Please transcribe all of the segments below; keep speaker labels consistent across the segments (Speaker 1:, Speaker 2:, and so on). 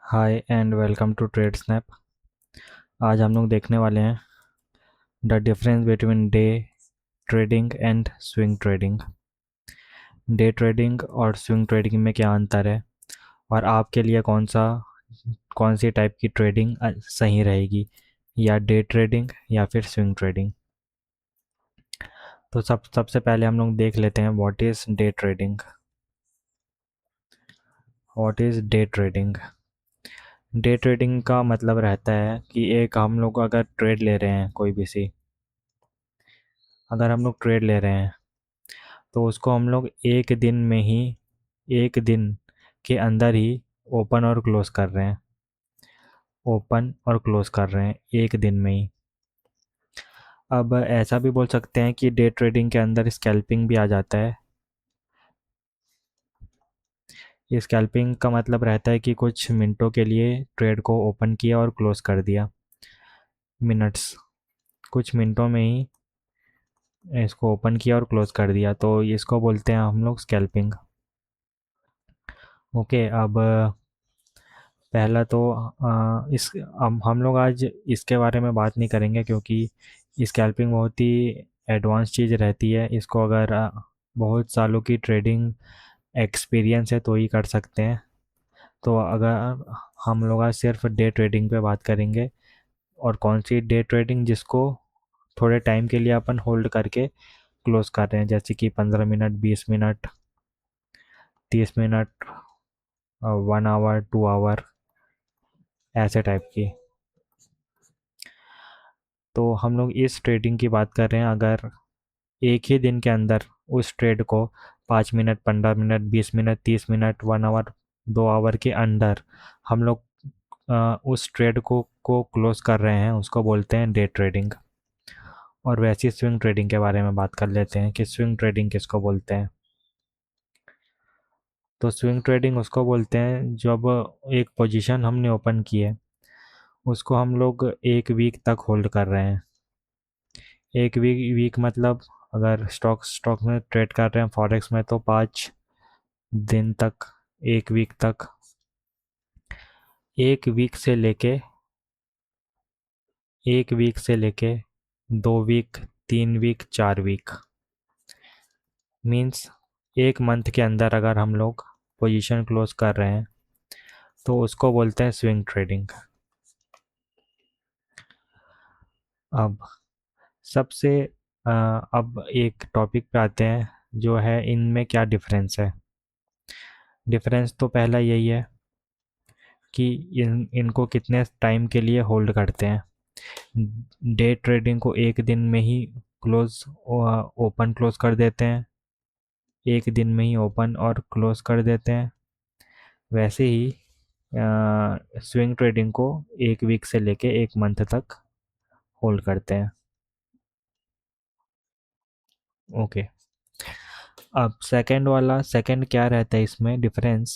Speaker 1: Hi and welcome to Trade Snap. आज हम लोग देखने वाले हैं the difference between day trading and swing trading. Day trading और स्विंग ट्रेडिंग में क्या अंतर है और आपके लिए कौन सी टाइप की ट्रेडिंग सही रहेगी, या डे ट्रेडिंग या फिर स्विंग ट्रेडिंग। तो सबसे पहले हम लोग देख लेते हैं what is day trading. What is day trading? Day trading का मतलब रहता है कि एक हम लोग अगर ट्रेड ले रहे हैं, कोई भी सी अगर हम लोग ट्रेड ले रहे हैं तो उसको हम लोग एक दिन के अंदर ही ओपन और क्लोज कर रहे हैं। ओपन और क्लोज कर रहे हैं एक दिन में ही। अब ऐसा भी बोल सकते हैं कि डे ट्रेडिंग के अंदर स्कैल्पिंग भी आ जाता है। ये स्कैल्पिंग का मतलब रहता है कि कुछ मिनटों के लिए ट्रेड को ओपन किया और क्लोज कर दिया। मिनट्स, कुछ मिनटों में ही इसको ओपन किया और क्लोज कर दिया, तो इसको बोलते हैं हम लोग स्कैल्पिंग। ओके, अब पहला तो इस हम लोग आज इसके बारे में बात नहीं करेंगे, क्योंकि स्कैल्पिंग बहुत ही एडवांस चीज़ रहती है। इसको अगर बहुत सालों की ट्रेडिंग एक्सपीरियंस है तो ही कर सकते हैं। तो अगर हम लोग आज सिर्फ डे ट्रेडिंग पे बात करेंगे, और कौन सी डे ट्रेडिंग जिसको थोड़े टाइम के लिए अपन होल्ड करके क्लोज कर रहे हैं, जैसे कि 15 minute, 20 minute, 30 minute, 1 hour, 2 hour, ऐसे टाइप की। तो हम लोग इस ट्रेडिंग की बात कर रहे हैं। अगर एक ही दिन के अंदर उस ट्रेड को 5 minute, 15 minute, 20 minute, 30 minute, 1 hour, 2 hour के अंदर हम लोग उस ट्रेड को क्लोज कर रहे हैं, उसको बोलते हैं डे ट्रेडिंग। और वैसी स्विंग ट्रेडिंग के बारे में बात कर लेते हैं कि स्विंग ट्रेडिंग किसको बोलते हैं। तो स्विंग ट्रेडिंग उसको बोलते हैं जब एक पोजीशन हमने ओपन की है, उसको हम लोग एक वीक तक होल्ड कर रहे हैं। एक वीक मतलब अगर स्टॉक में ट्रेड कर रहे हैं फॉरेक्स में, तो 5 दिन तक, एक वीक तक, एक वीक से लेके एक वीक से लेके 2 वीक, 3 वीक, 4 वीक, मीन्स एक मंथ के अंदर अगर हम लोग पोजीशन क्लोज कर रहे हैं तो उसको बोलते हैं स्विंग ट्रेडिंग। अब सबसे अब एक टॉपिक पे आते हैं, जो है इनमें क्या डिफरेंस है। डिफरेंस तो पहला यही है कि इनको कितने टाइम के लिए होल्ड करते हैं। डे ट्रेडिंग को एक दिन में ही क्लोज ओपन क्लोज कर देते हैं, एक दिन में ही ओपन और क्लोज कर देते हैं। वैसे ही स्विंग ट्रेडिंग को एक वीक से लेके एक मंथ तक होल्ड करते हैं। ओके, अब सेकंड क्या रहता है इसमें डिफरेंस,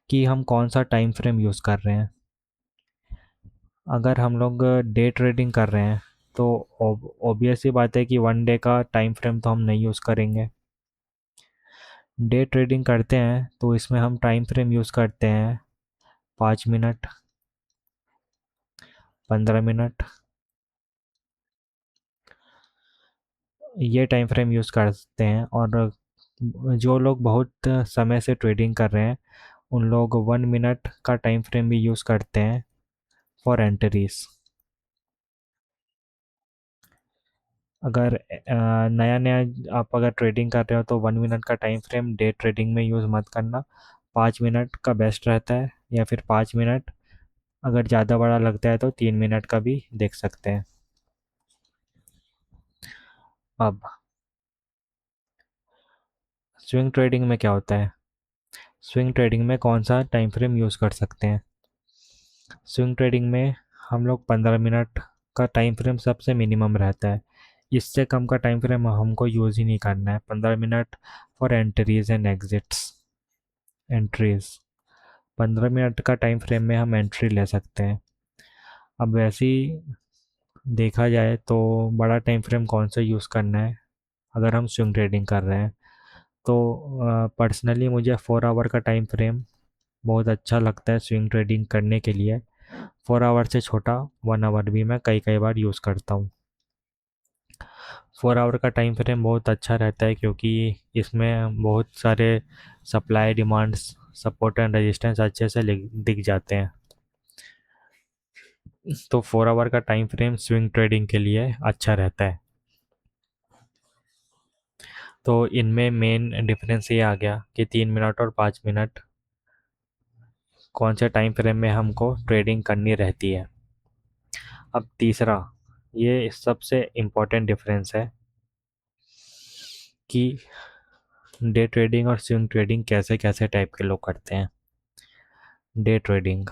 Speaker 1: कि हम कौन सा टाइम फ्रेम यूज़ कर रहे हैं। अगर हम लोग डे ट्रेडिंग कर रहे हैं तो ऑब्वियस ही बात है कि 1 डे का टाइम फ्रेम तो हम नहीं यूज़ करेंगे। डे ट्रेडिंग करते हैं तो इसमें हम टाइम फ्रेम यूज़ करते हैं 5 मिनट, 15 मिनट, ये टाइम फ्रेम यूज़ करते हैं। और जो लोग बहुत समय से ट्रेडिंग कर रहे हैं, उन लोग 1 मिनट का टाइम फ्रेम भी यूज़ करते हैं फॉर एंट्रीज। अगर नया नया आप अगर ट्रेडिंग कर रहे हो तो 1 मिनट का टाइम फ्रेम डे ट्रेडिंग में यूज़ मत करना। 5 मिनट का बेस्ट रहता है, या फिर 5 मिनट, अगर ज़्यादा बड़ा लगता है तो 3 मिनट का भी देख सकते हैं। अब स्विंग ट्रेडिंग में क्या होता है, स्विंग ट्रेडिंग में कौन सा टाइम फ्रेम यूज़ कर सकते हैं। स्विंग ट्रेडिंग में हम लोग 15 मिनट का टाइम फ्रेम सबसे मिनिमम रहता है। इससे कम का टाइम फ्रेम हमको यूज़ ही नहीं करना है। 15 minute for entries and exits. Entries 15 minute का टाइम फ्रेम में हम एंट्री ले सकते हैं। अब वैसे ही देखा जाए तो बड़ा टाइम फ्रेम कौन सा यूज़ करना है अगर हम स्विंग ट्रेडिंग कर रहे हैं, तो पर्सनली मुझे 4 आवर का टाइम फ्रेम बहुत अच्छा लगता है स्विंग ट्रेडिंग करने के लिए। 4 आवर से छोटा 1 आवर भी मैं कई कई बार यूज़ करता हूँ। 4 आवर का टाइम फ्रेम बहुत अच्छा रहता है क्योंकि इसमें बहुत सारे supply demands, support and resistance अच्छे से दिख जाते हैं। तो 4 आवर का टाइम फ्रेम स्विंग ट्रेडिंग के लिए अच्छा रहता है। तो इनमें मेन डिफरेंस ये आ गया कि 3 मिनट और 5 मिनट कौन से टाइम फ्रेम में हमको ट्रेडिंग करनी रहती है। अब तीसरा, ये सबसे इम्पोर्टेंट डिफरेंस है कि डे ट्रेडिंग और स्विंग ट्रेडिंग कैसे कैसे टाइप के लोग करते हैं। डे ट्रेडिंग,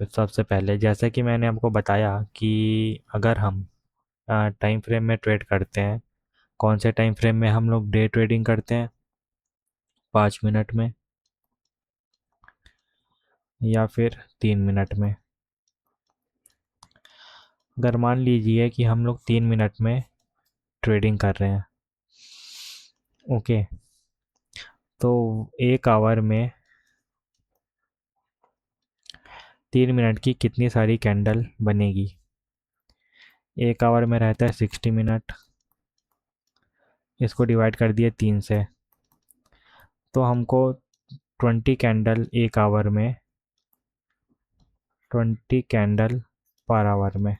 Speaker 1: सबसे पहले जैसा कि मैंने आपको बताया कि अगर हम टाइम फ्रेम में ट्रेड करते हैं, कौन से टाइम फ्रेम में हम लोग डे ट्रेडिंग करते हैं, 5 मिनट में या फिर 3 मिनट में। अगर मान लीजिए कि हम लोग 3 मिनट में ट्रेडिंग कर रहे हैं, ओके, तो 1 आवर में 3 मिनट की कितनी सारी कैंडल बनेगी। 1 आवर में रहता है 60 मिनट, इसको डिवाइड कर दिए 3 से, तो हमको 20 कैंडल 1 आवर में, 20 कैंडल पर आवर में।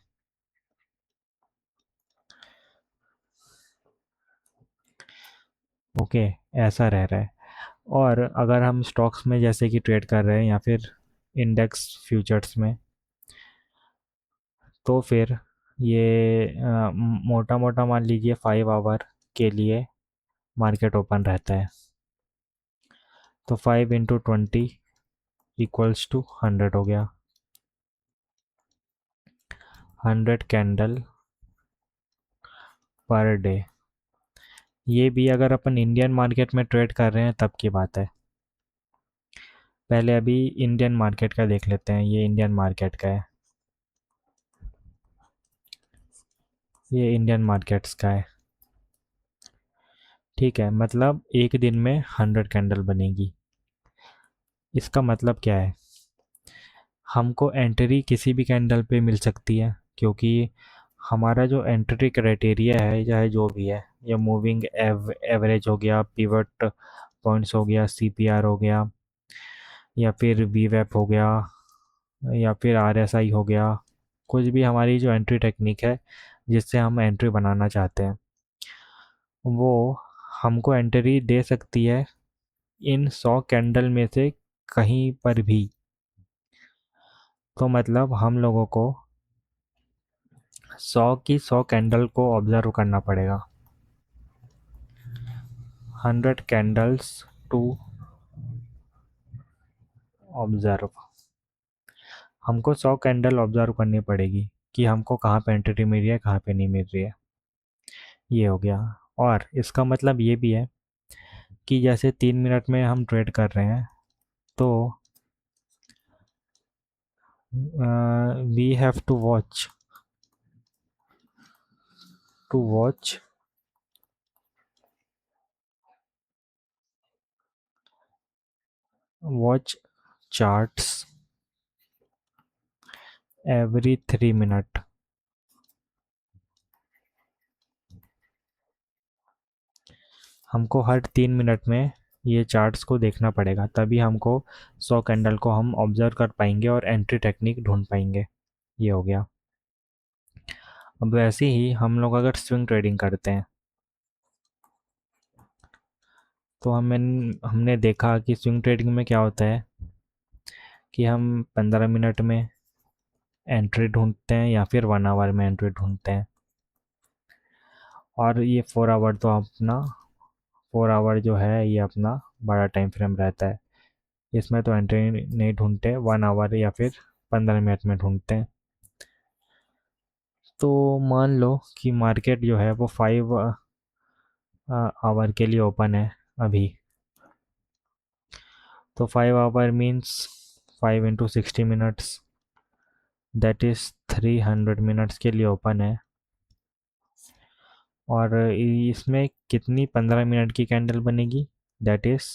Speaker 1: ओके, ऐसा रह रहा है। और अगर हम स्टॉक्स में जैसे कि ट्रेड कर रहे हैं या फिर इंडेक्स फ्यूचर्स में, तो फिर ये मोटा मोटा मान लीजिए 5 आवर के लिए मार्केट ओपन रहता है। तो 5 × 20 = 100 हो गया। 100 कैंडल पर डे। ये भी अगर अपन इंडियन मार्केट में ट्रेड कर रहे हैं तब की बात है। पहले अभी इंडियन मार्केट का देख लेते हैं। ये इंडियन मार्केट का है, ये इंडियन मार्केट्स का है। ठीक है, मतलब एक दिन में 100 कैंडल बनेगी। इसका मतलब क्या है, हमको एंट्री किसी भी कैंडल पे मिल सकती है क्योंकि हमारा जो एंट्री क्राइटेरिया है, चाहे जो भी है, या मूविंग एवरेज हो गया, पिवट पॉइंट्स हो गया, सीपीआर हो गया, या फिर वीवैप हो गया, या फिर आरएसआई हो गया, कुछ भी हमारी जो एंट्री टेक्निक है जिससे हम एंट्री बनाना चाहते हैं, वो हमको एंट्री दे सकती है इन 100 कैंडल में से कहीं पर भी। तो मतलब हम लोगों को 100 की 100 कैंडल को ऑब्जर्व करना पड़ेगा। 100 कैंडल्स टू ऑब्जर्व। हमको 100 कैंडल ऑब्जर्व करनी पड़ेगी कि हमको कहाँ पे एंट्री मिल रही है, कहाँ पे नहीं मिल रही है। ये हो गया। और इसका मतलब ये भी है कि जैसे 3 मिनट में हम ट्रेड कर रहे हैं, तो we have to watch watch charts every 3 minute. हमको हर 3 मिनट में ये चार्ट्स को देखना पड़ेगा, तभी हमको 100 कैंडल को हम ऑब्जर्व कर पाएंगे और एंट्री टेक्निक ढूंढ पाएंगे। ये हो गया। अब वैसे ही हम लोग अगर स्विंग ट्रेडिंग करते हैं, तो हमने देखा कि स्विंग ट्रेडिंग में क्या होता है कि हम 15 मिनट में एंट्री ढूंढते हैं या फिर 1 आवर में एंट्री ढूंढते हैं। और ये 4 आवर तो अपना 4 आवर जो है ये अपना बड़ा टाइम फ्रेम रहता है। इसमें तो एंट्री नहीं ढूंढते, 1 आवर या फिर 15 मिनट में ढूंढते हैं। तो मान लो कि मार्केट जो है वो 5 आवर के लिए ओपन है अभी। तो 5 hour means 5 × 60 minutes, that is 300 minutes के लिए ओपन है। और इसमें कितनी 15 मिनट की कैंडल बनेगी, that is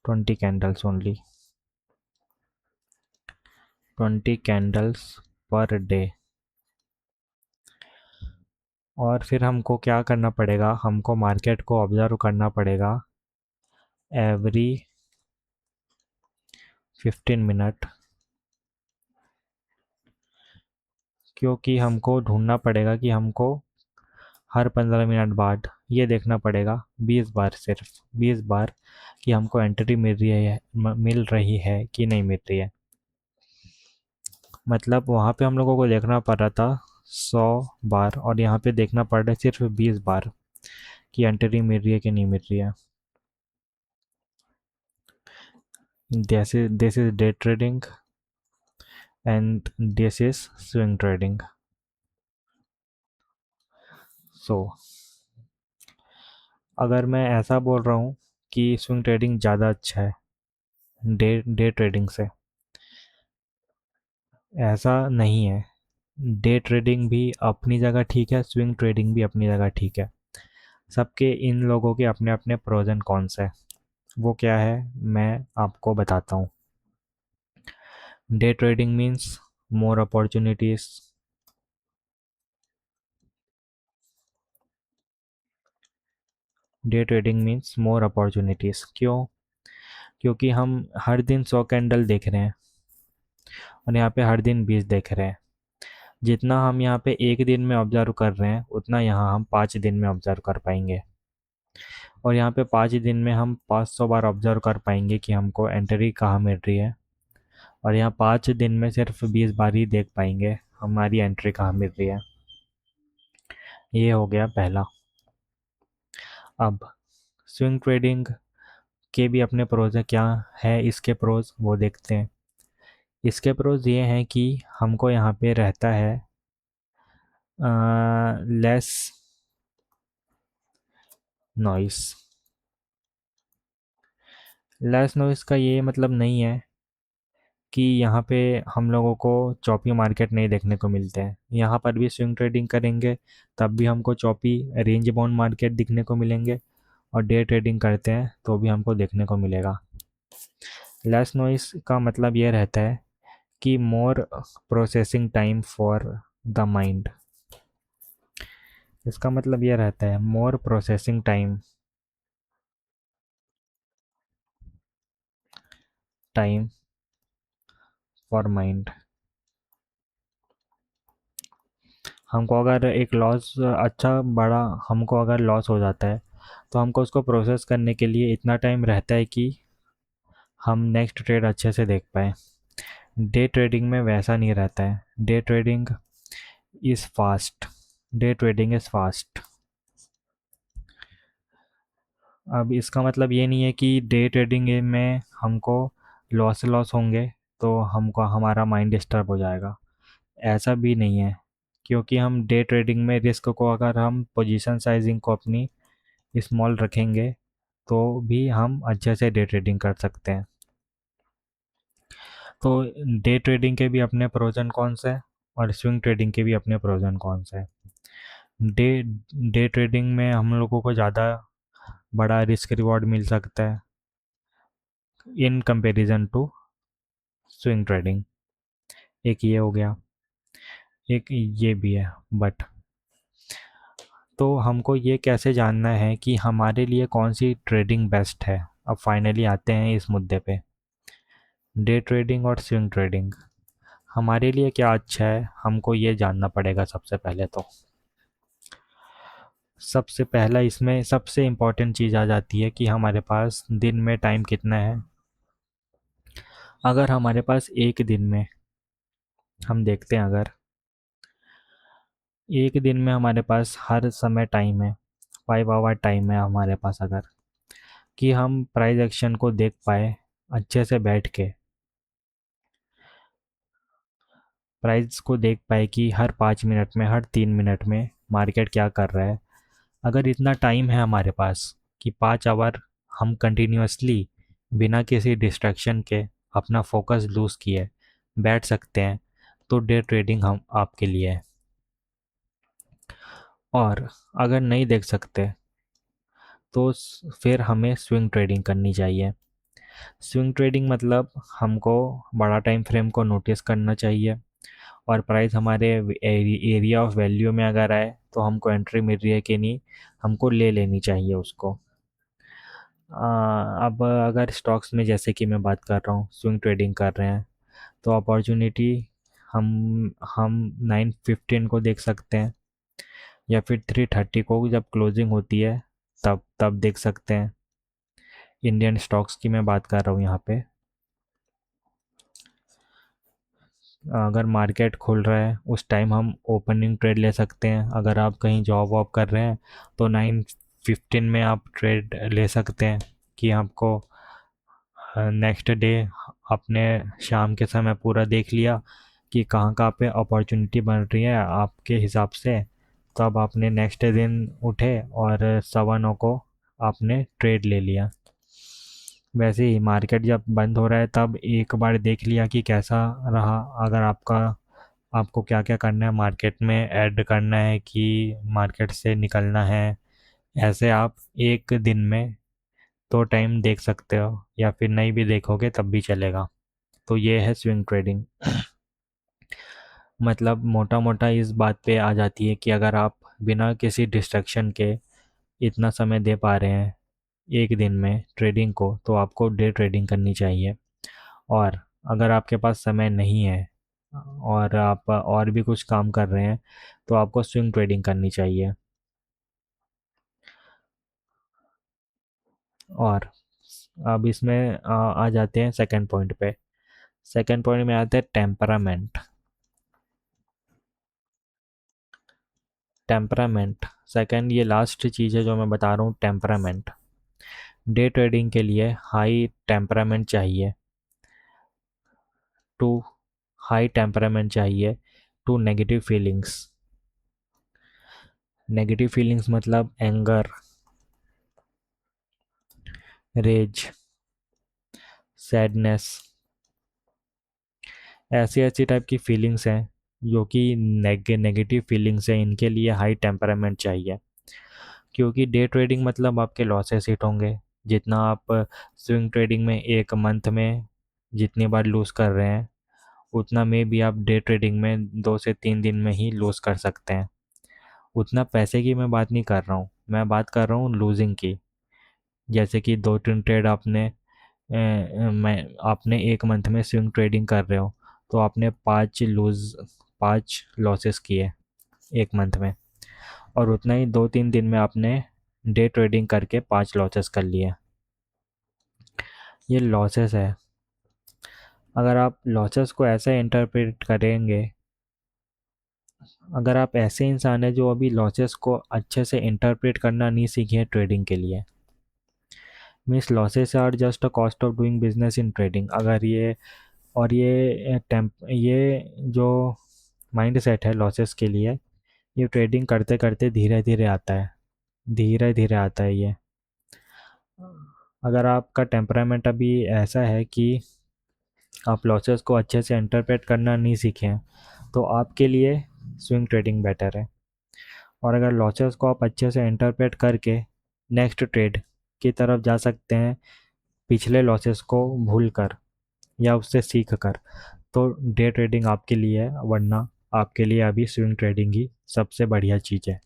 Speaker 1: 20 candles only, 20 candles per day. और फिर हमको क्या करना पड़ेगा, हमको मार्केट को ऑब्जर्व करना पड़ेगा एवरी 15 मिनट, क्योंकि हमको ढूंढना पड़ेगा कि हमको हर 15 मिनट बाद ये देखना पड़ेगा 20 बार, सिर्फ 20 बार कि हमको एंट्री मिल रही है कि नहीं मिल रही है। मतलब वहाँ पे हम लोगों को देखना पड़ रहा था 100 बार, और यहाँ पे देखना पड़ रहा है सिर्फ 20 बार कि एंट्री मिल रही है कि नहीं मिल रही है। This is day trading and this is swing trading. So अगर मैं ऐसा बोल रहा हूँ कि स्विंग ट्रेडिंग ज़्यादा अच्छा है डे डे ट्रेडिंग से, ऐसा नहीं है। डे ट्रेडिंग भी अपनी जगह ठीक है, स्विंग ट्रेडिंग भी अपनी जगह ठीक है। सबके इन लोगों के अपने अपने प्रोज एंड कॉन्स है। वो क्या है, मैं आपको बताता हूँ। Day trading means more opportunities, day trading means more opportunities. क्यों? क्योंकि हम हर दिन 100 कैंडल देख रहे हैं और यहाँ पे हर दिन 20 देख रहे हैं। जितना हम यहाँ पे एक दिन में ऑब्जर्व कर रहे हैं उतना यहाँ हम 5 दिन में ऑब्जर्व कर पाएंगे। और यहाँ पे 5 दिन में हम 500 बार ऑब्जर्व कर पाएंगे कि हमको एंट्री कहाँ मिल रही है। और यहाँ 5 दिन में सिर्फ 20 बार ही देख पाएंगे हमारी एंट्री कहाँ मिल रही है। ये हो गया पहला। अब स्विंग ट्रेडिंग के भी अपने प्रोज हैं। क्या है इसके प्रोज, वो देखते हैं। इसके प्रोज ये हैं कि हमको यहाँ पे रहता है लेस नॉइस। लेस नॉइस का ये मतलब नहीं है कि यहाँ पे हम लोगों को चॉपी मार्केट नहीं देखने को मिलते हैं। यहाँ पर भी स्विंग ट्रेडिंग करेंगे तब भी हमको चॉपी रेंज बाउंड मार्केट दिखने को मिलेंगे, और डे ट्रेडिंग करते हैं तो भी हमको देखने को मिलेगा। लेस नॉइस का मतलब ये रहता है कि more processing time for the mind. इसका मतलब ये रहता है more processing time for mind. हमको अगर एक लॉस अच्छा बड़ा हमको अगर लॉस हो जाता है तो हमको उसको प्रोसेस करने के लिए इतना टाइम रहता है कि हम नेक्स्ट ट्रेड अच्छे से देख पाए। डे ट्रेडिंग में वैसा नहीं रहता है। Day trading is fast, day trading is fast. अब इसका मतलब ये नहीं है कि डे ट्रेडिंग में हमको लॉस होंगे तो हमको हमारा माइंड डिस्टर्ब हो जाएगा, ऐसा भी नहीं है। क्योंकि हम डे ट्रेडिंग में रिस्क को, अगर हम पोजीशन साइजिंग को अपनी स्मॉल रखेंगे तो भी हम अच्छे से डे ट्रेडिंग कर सकते हैं। तो डे ट्रेडिंग के भी अपने प्रोज एंड कॉन्स है और स्विंग ट्रेडिंग के भी अपने प्रोज एंड कॉन्स है। डे डे ट्रेडिंग में हम लोगों को ज़्यादा बड़ा रिस्क रिवॉर्ड मिल सकता है in comparison to swing trading. एक ये हो गया, एक ये भी है। बट तो हमको ये कैसे जानना है कि हमारे लिए कौन सी ट्रेडिंग बेस्ट है। अब फाइनली आते हैं इस मुद्दे पे, डे ट्रेडिंग और स्विंग ट्रेडिंग हमारे लिए क्या अच्छा है, हमको ये जानना पड़ेगा सबसे पहले। तो सबसे पहला इसमें सबसे इम्पॉर्टेंट चीज़ आ जाती है कि हमारे पास दिन में टाइम कितना है। अगर हमारे पास एक दिन में हम देखते हैं, अगर एक दिन में हमारे पास हर समय टाइम है, 5 आवर टाइम है हमारे पास, अगर कि हम प्राइस एक्शन को देख पाए अच्छे से बैठ के, प्राइस को देख पाए कि हर 5 मिनट में, हर 3 मिनट में मार्केट क्या कर रहा है। अगर इतना टाइम है हमारे पास कि 5 आवर हम कंटिन्यूसली बिना किसी डिस्ट्रैक्शन के अपना फोकस लूज़ किए बैठ सकते हैं, तो डे ट्रेडिंग हम आपके लिए है। और अगर नहीं देख सकते तो फिर हमें स्विंग ट्रेडिंग करनी चाहिए। स्विंग ट्रेडिंग मतलब हमको बड़ा टाइम फ्रेम को नोटिस करना चाहिए, और प्राइस हमारे एरिया ऑफ वैल्यू में अगर आए तो हमको एंट्री मिल रही है कि नहीं, हमको ले लेनी चाहिए उसको। अब अगर स्टॉक्स में जैसे कि मैं बात कर रहा हूँ, स्विंग ट्रेडिंग कर रहे हैं, तो अपॉर्चुनिटी हम हम 9:15 को देख सकते हैं, या फिर 3:30 को जब क्लोजिंग होती है तब तब देख सकते हैं। इंडियन स्टॉक्स की मैं बात कर रहा हूँ यहाँ पे। अगर मार्केट खुल रहा है उस टाइम हम ओपनिंग ट्रेड ले सकते हैं। अगर आप कहीं जॉब वॉब कर रहे हैं तो 9:15 में आप ट्रेड ले सकते हैं कि आपको नेक्स्ट डे अपने शाम के समय पूरा देख लिया कि कहाँ कहाँ पे अपॉर्चुनिटी बन रही है आपके हिसाब से। तब आपने नेक्स्ट दिन उठे और 9:15 को आपने ट्रेड ले लिया। वैसे ही मार्केट जब बंद हो रहा है तब एक बार देख लिया कि कैसा रहा। अगर आपको क्या क्या करना है, मार्केट में ऐड करना है कि मार्केट से निकलना है, ऐसे आप एक दिन में 2 टाइम देख सकते हो, या फिर नहीं भी देखोगे तब भी चलेगा। तो ये है स्विंग ट्रेडिंग। मतलब मोटा मोटा इस बात पे आ जाती है कि अगर आप बिना किसी डिस्ट्रैक्शन के इतना समय दे पा रहे हैं एक दिन में ट्रेडिंग को, तो आपको डे ट्रेडिंग करनी चाहिए। और अगर आपके पास समय नहीं है और आप और भी कुछ काम कर रहे हैं, तो आपको स्विंग ट्रेडिंग करनी चाहिए। और अब इसमें आ जाते हैं सेकंड पॉइंट पे। सेकंड पॉइंट में आते हैं टेम्परामेंट। टेम्परामेंट सेकंड, ये लास्ट चीज़ है जो मैं बता रहा हूँ, टेम्परामेंट। डे ट्रेडिंग के लिए हाई टेम्परामेंट चाहिए। टू हाई टेम्परामेंट चाहिए too negative feelings. Negative feelings मतलब एंगर, रेज, सैडनेस, ऐसी ऐसी टाइप की फीलिंग्स हैं जो कि नेगेटिव फीलिंग्स हैं। इनके लिए हाई टेम्परामेंट चाहिए, क्योंकि डे ट्रेडिंग मतलब आपके लॉसेस हिट होंगे। जितना आप स्विंग ट्रेडिंग में एक मंथ में जितनी बार लूज़ कर रहे हैं, उतना में भी आप डे ट्रेडिंग में 2 से 3 दिन में ही लूज़ कर सकते हैं। उतना पैसे की मैं बात नहीं कर रहा हूँ, मैं बात कर रहा हूँ लूजिंग की। जैसे कि 2-3 ट्रेड मैं आपने एक मंथ में स्विंग ट्रेडिंग कर रहे हो, तो आपने 5 लॉसेस किए एक मंथ में, और उतना ही 2-3 दिन में आपने डे ट्रेडिंग करके 5 लॉसेस कर लिए। ये लॉसेस है। अगर आप लॉसेस को ऐसे इंटरप्रेट करेंगे, अगर आप ऐसे इंसान हैं जो अभी लॉसेस को अच्छे से इंटरप्रेट करना नहीं सीखे हैं ट्रेडिंग के लिए, means losses are just a cost of doing business in trading, अगर ये और ये जो माइंड सेट है लॉसेस के लिए, ये ट्रेडिंग करते करते धीरे धीरे आता है, धीरे धीरे आता है ये। अगर आपका टेम्परामेंट अभी ऐसा है कि आप लॉसेस को अच्छे से इंटरप्रेट करना नहीं सीखे हैं, तो आपके लिए स्विंग ट्रेडिंग बेटर है। और अगर लॉसेस को आप अच्छे से इंटरप्रेट करके नेक्स्ट ट्रेड की तरफ जा सकते हैं, पिछले लॉसेस को भूल कर या उससे सीख कर, तो डे ट्रेडिंग आपके लिए है, वरना आपके लिए अभी स्विंग ट्रेडिंग ही सबसे बढ़िया चीज़ है।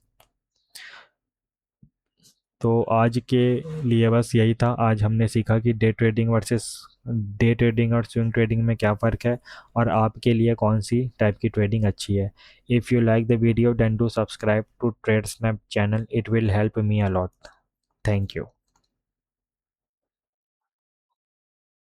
Speaker 1: तो आज के लिए बस यही था। आज हमने सीखा कि डे ट्रेडिंग और स्विंग ट्रेडिंग में क्या फ़र्क है, और आपके लिए कौन सी टाइप की ट्रेडिंग अच्छी है। If you like the video then do subscribe to Trade Snap channel, it will help me a lot. Thank you.